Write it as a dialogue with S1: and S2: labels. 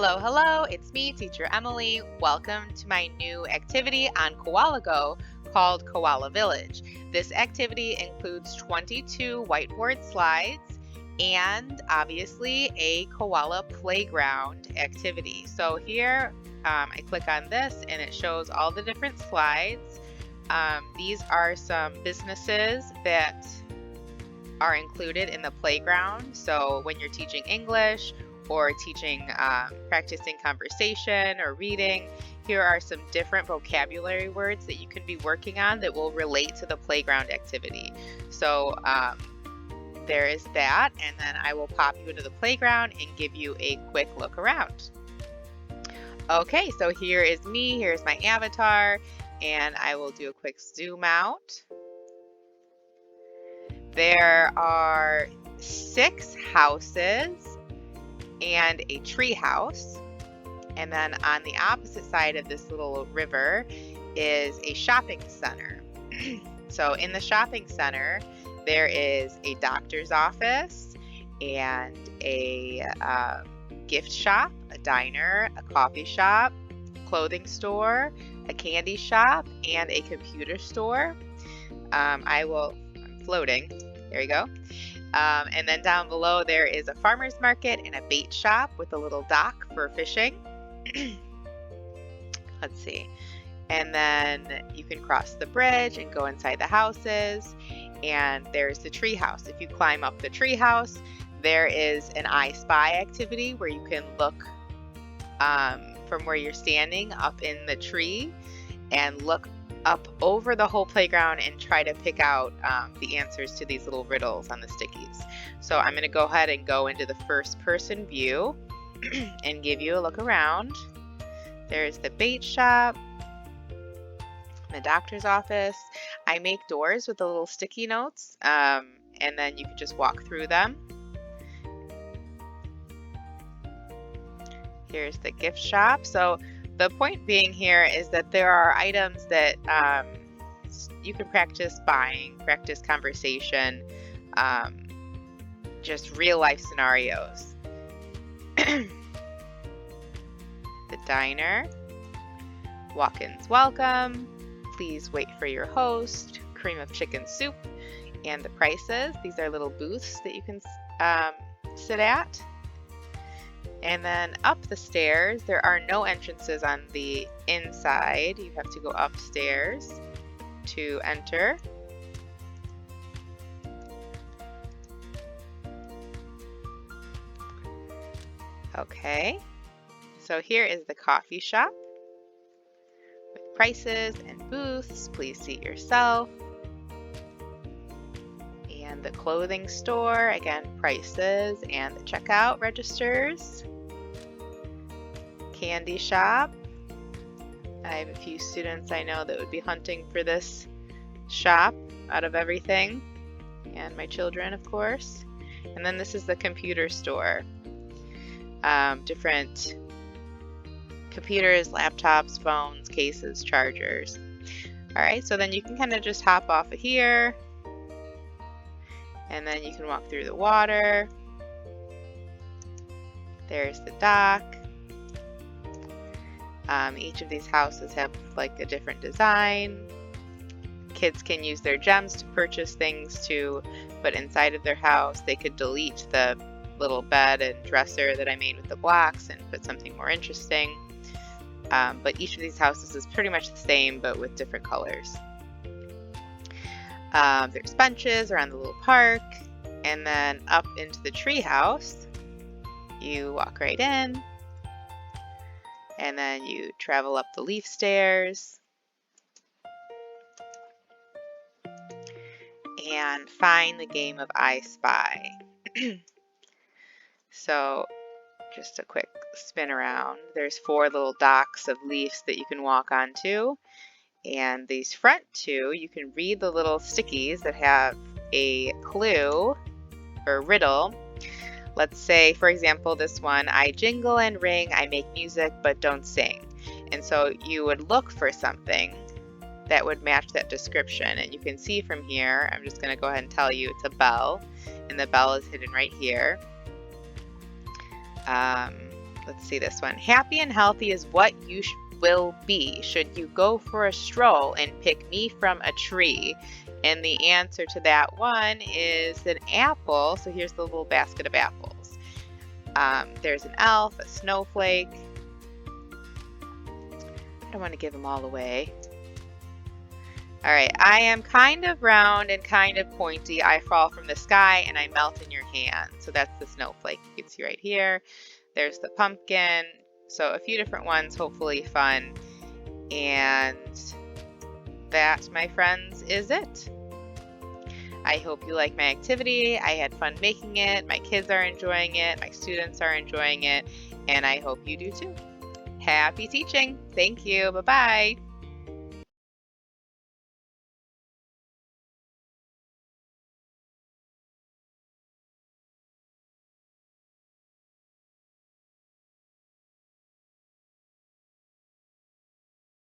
S1: Hello, hello, it's me, Teacher Emily. Welcome to my new activity on KoalaGo called Koala Village. This activity includes 22 whiteboard slides and obviously a koala playground activity. So here I click on this and it shows all the different slides. These are some businesses that are included in the playground. So when you're teaching English or teaching, practicing conversation or reading, here are some different vocabulary words that you can be working on that will relate to the playground activity. So there is that, and then I will pop you into the playground and give you a quick look around. Okay, so here is me, here's my avatar, and I will do a quick zoom out. There are 6 houses and a tree house. And then on the opposite side of this little river is a shopping center. So in the shopping center, there is a doctor's office and a gift shop, a diner, a coffee shop, clothing store, a candy shop, and a computer store. I'm floating. There you go. And then down below there is a farmer's market and a bait shop with a little dock for fishing. Let's see. And then you can cross the bridge and go inside the houses. And there's the tree house. If you climb up the tree house, there is an I Spy activity where you can look from where you're standing up in the tree and look up over the whole playground and try to pick out the answers to these little riddles on the stickies. So I'm going to go ahead and go into the first person view and give you a look around. There's the bait shop, the doctor's office. I make doors with the little sticky notes, and then you can just walk through them. Here's the gift shop. So the point being here is that there are items that you can practice buying, practice conversation, just real life scenarios. The diner, walk-ins welcome, please wait for your host, cream of chicken soup, and the prices. These are little booths that you can sit at. And then up the stairs, there are no entrances on the inside. You have to go upstairs to enter. Okay, so here is the coffee shop with prices and booths. Please seat yourself. And the clothing store, again, prices and the checkout registers. Candy shop. I have a few students I know that would be hunting for this shop out of everything, and my children, of course. And then this is the computer store. Different computers, laptops, phones, cases, chargers. Alright, so then you can kind of just hop off of here, and then you can walk through the water. There's the dock. Each of these houses have like a different design. Kids can use their gems to purchase things to put inside of their house. They could delete the little bed and dresser that I made with the blocks and put something more interesting. But each of these houses is pretty much the same but with different colors. There's benches around the little park, and then up into the tree house. You walk right in, and then you travel up the leaf stairs and find the game of I Spy. So just a quick spin around. There's 4 little docks of leaves that you can walk onto. And these front 2, you can read the little stickies that have a clue or riddle. Let's say, for example, this one, I jingle and ring, I make music but don't sing. And so you would look for something that would match that description. And you can see from here, I'm just going to go ahead and tell you it's a bell, and the bell is hidden right here. Let's see this one. Happy and healthy is what you will be should you go for a stroll and pick me from a tree. And the answer to that one is an apple. So here's the little basket of apples. There's an elf, a snowflake. I don't want to give them all away. All right, I am kind of round and kind of pointy. I fall from the sky and I melt in your hand. So that's the snowflake. You can see right here. There's the pumpkin. So a few different ones, hopefully fun. And that, my friends, is it. I hope you like my activity. I had fun making it. My kids are enjoying it. My students are enjoying it. And I hope you do too. Happy teaching. Thank you. Bye-bye.